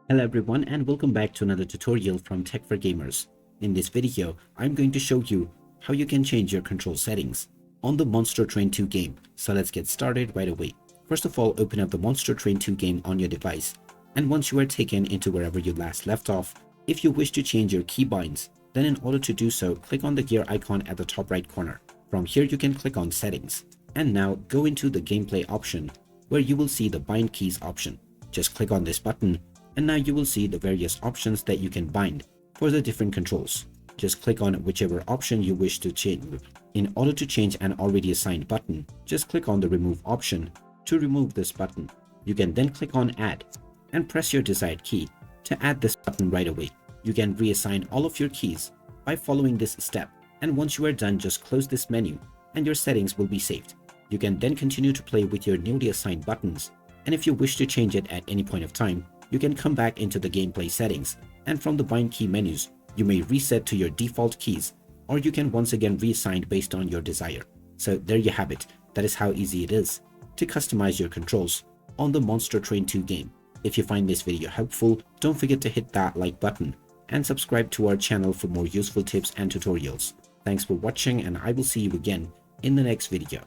Hello everyone and welcome back to another tutorial from Tech for Gamers. In this video, I'm going to show you how you can change your control settings on the Monster Train 2 game. So let's get started right away. First of all, open up the Monster Train 2 game on your device. And once you are taken into wherever you last left off, if you wish to change your keybinds, then in order to do so, click on the gear icon at the top right corner. From here you can click on settings. And now go into the gameplay option where you will see the bind keys option. Just click on this button and now you will see the various options that you can bind for the different controls. Just click on whichever option you wish to change. In order to change an already assigned button, just click on the remove option to remove this button. You can then click on add and press your desired key to add this button right away. You can reassign all of your keys by following this step, and once you are done, just close this menu and your settings will be saved. You can then continue to play with your newly assigned buttons, and if you wish to change it at any point of time, you can come back into the gameplay settings, and from the bind key menus, you may reset to your default keys, or you can once again reassign based on your desire. So there you have it. That is how easy it is to customize your controls on the Monster Train 2 game. If you find this video helpful, don't forget to hit that like button and subscribe to our channel for more useful tips and tutorials. Thanks for watching, and I will see you again in the next video.